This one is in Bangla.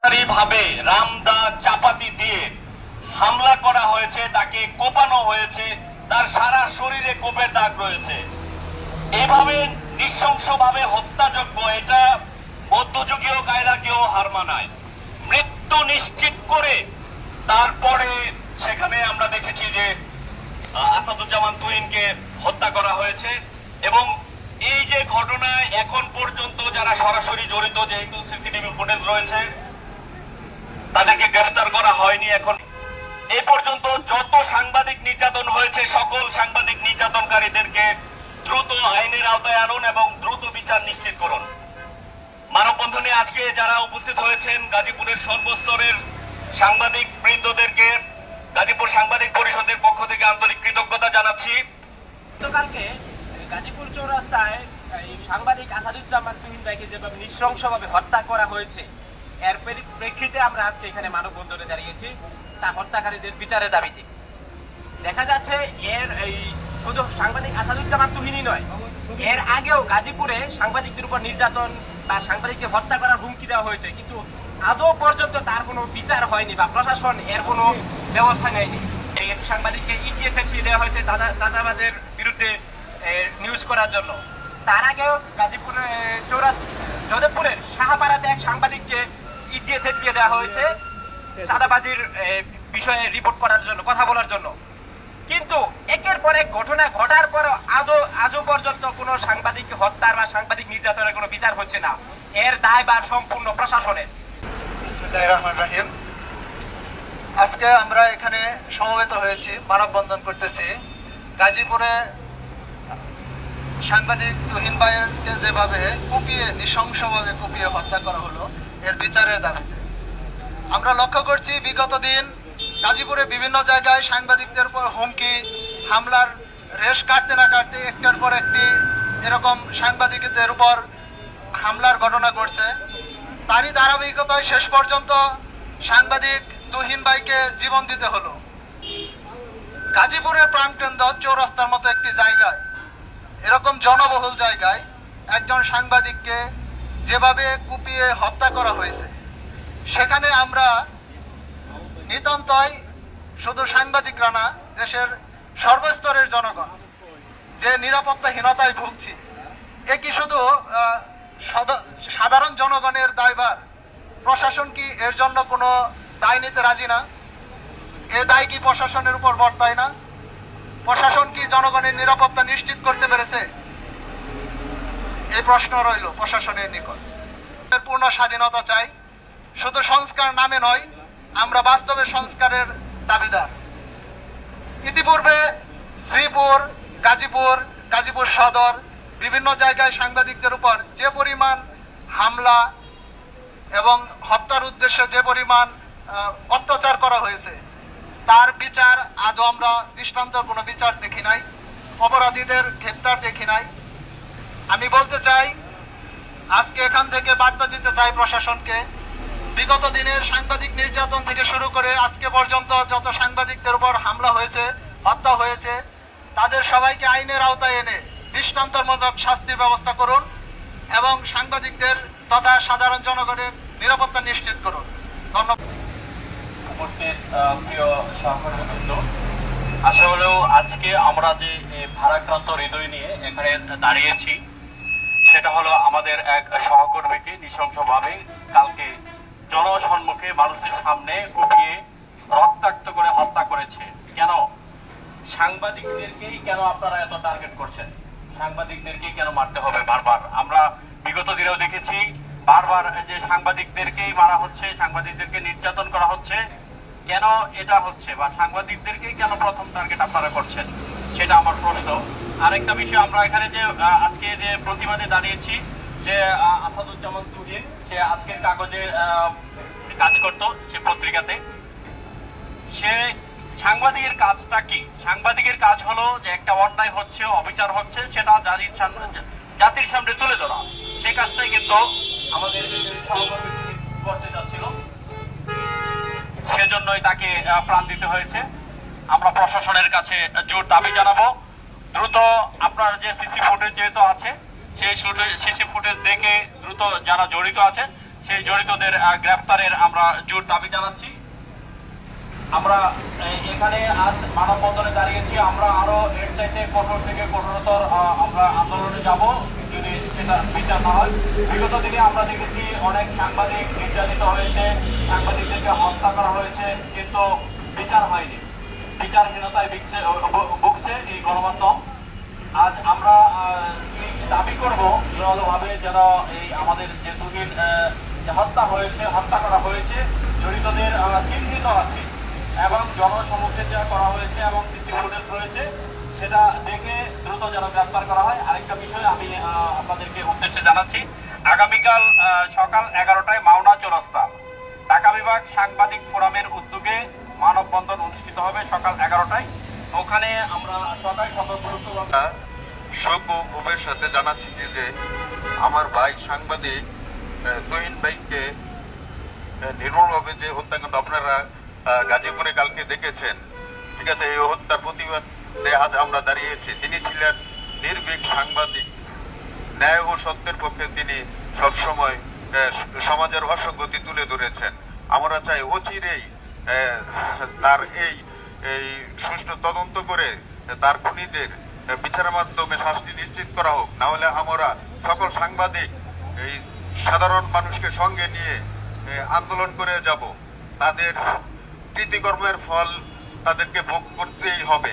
ভাবে রামদা চাপাতি দিয়ে হামলা করা হয়েছে, তাকে কোপানো হয়েছে, তার সারা শরীরে কোপের দাগ রয়েছে। এভাবে নৃশংসভাবে হত্যাযোগ্য, এটা মধ্যযুগীয় কায়দাকেও হার মানায়। মৃত্যু নিশ্চিত করে তারপরে সেখানে আমরা দেখেছি যে আসাদুজ্জামান তুহিনকে হত্যা করা হয়েছে। এবং এই যে ঘটনায় এখন পর্যন্ত যারা সরাসরি জড়িত, যেহেতু সিসিটিভি ফুটেজ রয়েছে, তাদেরকে গ্রেফতার করা হয়নি। এখন এই পর্যন্ত যত সাংবাদিক নির্যাতন হয়েছে, সকল সাংবাদিক নির্যাতনকারীদেরকে দ্রুত আইনের আওতায় আনুন এবং দ্রুত বিচার নিশ্চিত করুন। মানববন্ধনে আজকে যারা উপস্থিত হয়েছেন, গাজীপুরের সর্বস্তরের সাংবাদিক বৃন্দদেরকে গাজীপুর সাংবাদিক পরিষদের পক্ষ থেকে আন্তরিক কৃতজ্ঞতা জানাচ্ছি। গতকালকে গাজীপুর চৌরাস্তায় সাংবাদিক আসাদুজ্জামান তুহিন ভাইকে যেভাবে নৃশংসভাবে হত্যা করা হয়েছে, এর প্রেক্ষিতে আমরা আজকে এখানে মানববন্ধনে দাঁড়িয়েছি তার হত্যাকারীদের বিচারের দাবিতে। দেখা যাচ্ছে শুধু সাংবাদিক আসাদুজ্জামান তুহিনই নয়, এর আগেও গাজীপুরে সাংবাদিকদের উপর নির্যাতন বা সাংবাদিককে হত্যা করার হুমকি দেওয়া হয়েছে, কিন্তু আদৌ পর্যন্ত তার কোনো বিচার হয়নি বা প্রশাসন এর কোনো ব্যবস্থা নেয়নি। এই সাংবাদিককে ইটিএ ফ্যাক্টরি দেওয়া হয়েছে চাঁদাবাজের বিরুদ্ধে নিউজ করার জন্য। তার আগেও গাজীপুরে যোধপুরের শাহপাড়াতে এক সাংবাদিককে ইটিএ ফ্যাক্টরি দেওয়া হয়েছে চাঁদাবাজির বিষয়ে রিপোর্ট করার জন্য, কথা বলার জন্য। কিন্তু একের পর এক ঘটনা ঘটার পর আজও পর্যন্ত কোনো সাংবাদিক হত্যার বা সাংবাদিক নির্যাতনের কোনো বিচার হচ্ছে না। এর দায়ভার সম্পূর্ণ প্রশাসনের। বিসমিল্লাহির রহমানির রহিম। আজকে আমরা এখানে সমবেত হয়েছি, মানববন্ধন করতেছি গাজীপুরে সাংবাদিক তুহিন ভাইকে যেভাবে নৃশংসভাবে কুপিয়ে হত্যা করা হলো, এর বিচারের দাবিতে। আমরা লক্ষ্য করছি বিগত দিন গাজীপুরে বিভিন্ন জায়গায় সাংবাদিকদের উপর হুমকি হামলার রেশ কাটতে না কাটতে একটার পর একটি এরকম সাংবাদিকদের উপর হামলার ঘটনা ঘটছে। তারই ধারাবাহিকতায় শেষ পর্যন্ত সাংবাদিক তুহিন ভাইকে জীবন দিতে হলো। গাজীপুরের প্রাণকেন্দ্র চৌরাস্তার মতো একটি জায়গায়, এরকম জনবহুল জায়গায় একজন সাংবাদিককে যেভাবে কুপিয়ে হত্যা করা হয়েছে, সেখানে আমরা নিতান্তই শুধু সাংবাদিকরা না, দেশের সর্বস্তরের জনগণ যে নিরাপত্তাহীনতায় ভুগছি, এ কি শুধু সাধারণ জনগণের দায়ভার? প্রশাসন কি এর জন্য কোনো দায় নিতে রাজি না? এ দায় কি প্রশাসনের উপর বর্তায় না? প্রশাসন কি জনগণের নিরাপত্তা নিশ্চিত করতে পেরেছে? এই প্রশ্ন রইল প্রশাসনের নিকট। পূর্ণ স্বাধীনতা চাই, শুধু সংস্কার নামে নয়, আমরা বাস্তবে সংস্কারের দাবিদার। ইতিপূর্বে শ্রীপুর, গাজীপুর সদর বিভিন্ন জায়গায় সাংবাদিকদের উপর যে পরিমাণ হামলা এবং হত্যার উদ্দেশ্যে যে পরিমাণ অত্যাচার করা হয়েছে, তার বিচার আজও আমরা দৃষ্টান্ত কোনো বিচার দেখি নাই, অপরাধীদের গ্রেফতার দেখি নাই। আমি বলতে চাই, আজকে এখান থেকে বার্তা দিতে চাই প্রশাসনকে, বিগত দিনের সাংবাদিক নির্যাতন থেকে শুরু করে আজকে পর্যন্ত যত সাংবাদিকদের উপর হামলা হয়েছে, হত্যা হয়েছে, তাদের সবাইকে আইনের আওতায় এনে দৃষ্টান্তমূলক শাস্তির ব্যবস্থা করুন এবং সাংবাদিকদের তথা সাধারণ জনগণের নিরাপত্তা নিশ্চিত করুন। ধন্যবাদ। উপস্থিত প্রিয় সহকর্মীবৃন্দ, আসলেও আজকে আমরা যে ভারাক্রান্ত হৃদয় নিয়ে এখানে দাঁড়িয়েছি, সেটা হলো আমাদের এক সহকর্মীকে নৃশংসভাবে কালকে জনসম্মুখে মানুষের সামনে কুপিয়ে রক্তাক্ত করে হত্যা করেছে। কেন সাংবাদিকদেরকেই কেন আপনারা এত টার্গেট করছেন? সাংবাদিকদেরকেই কেন মারতে হবে বারবার? আমরা বিগত দিনেও দেখেছি বারবার যে সাংবাদিকদেরকেই মারা হচ্ছে, সাংবাদিকদেরকে নির্যাতন করা হচ্ছে। কেন এটা হচ্ছে, বা সাংবাদিকদেরকেই কেন প্রথম টার্গেট আপনারা করছেন, সেটা আমার প্রশ্ন। আরেকটা বিষয়, আমরা এখানে যে আজকে যে প্রতিবাদে দাঁড়িয়েছি, যে আসাদুজ্জামান তুহিন, সে আজকের কাগজে কাজ করত, সে পত্রিকাতে, সে সাংবাদিকের কাজটা কি? সাংবাদিকের কাজ হলো যে একটা অন্যায় হচ্ছে, অবিচার হচ্ছে, সেটা জাতির সামনে তুলে ধরা। সেই কাজটাই কিন্তু আমাদের সহকর্মী করতে যাচ্ছিল, সেজন্যই তাকে প্রাণ দিতে হয়েছে। আমরা প্রশাসনের কাছে জোর দাবি জানাবো, দ্রুত আপনার যে সিসি ফুটেজ যেহেতু আছে, সেই সিসি ফুটেজ দেখে দ্রুত যারা জড়িত আছে সেই জড়িতদের গ্রেফতারের আমরা জোর দাবি জানাচ্ছি। আমরা এখানে আজ মানববন্ধনে দাঁড়িয়েছি, আমরা আরো এর চাইতে কঠোর থেকে কঠোরতর আমরা আন্দোলনে যাব যদি সেটা বিচার না হয়। বিগত দিনে আমরা দেখেছি অনেক সাংবাদিক নির্যাতিত হয়েছে, সাংবাদিকদেরকে হত্যা করা হয়েছে, কিন্তু বিচার হয়নি। বিচারহীনতায় ভুগছে এই গণমাধ্যম। আজ আমরা দাবি করব জোরালোভাবে যেন এই আমাদের যে দুদিন হত্যা করা হয়েছে জড়িতদের চিহ্নিত আছে এবং জনসমক্ষে যা করা হয়েছে এবং সিসি ফুটেজ রয়েছে সেটা দেখে দ্রুত যেন গ্রেফতার করা হয়। আরেকটা বিষয় আমি আপনাদেরকে উদ্দেশ্যে জানাচ্ছি, আগামীকাল সকাল 11টায় মাওনা চৌরাস্তা ঢাকা বিভাগ সাংবাদিক ফোরামের উদ্যোগে মানববন্ধন অনুষ্ঠিত হবে সকাল 11টায়। ওখানে আমরা সবাই সর্বগুরুত্বপূর্ণ শোক ও ক্ষোভের সাথে জানাচ্ছি যে আমার ভাই সাংবাদিক তুহিন ভাইকে নির্মমভাবে যে হত্যাকাণ্ড আপনারা গাজীপুরে কালকে দেখেছেন, ঠিক আছে, এই হত্যার প্রতিবাদে আজ আমরা দাঁড়িয়েছি। তিনি ছিলেন নির্ভীক সাংবাদিক, ন্যায় ও সত্যের পক্ষে তিনি সবসময় সমাজের অসঙ্গতি তুলে ধরেছেন। আমরা চাই অচিরেই তার এই সুষ্ঠু তদন্ত করে তার খুনিদের বিচারের মাধ্যমে শাস্তি নিশ্চিত করা হোক। না হলে আমরা সকল সাংবাদিক এই সাধারণ মানুষকে সঙ্গে নিয়ে আন্দোলন করে যাব। তাদের কৃতিকর্মের ফল তাদেরকে ভোগ করতেই হবে।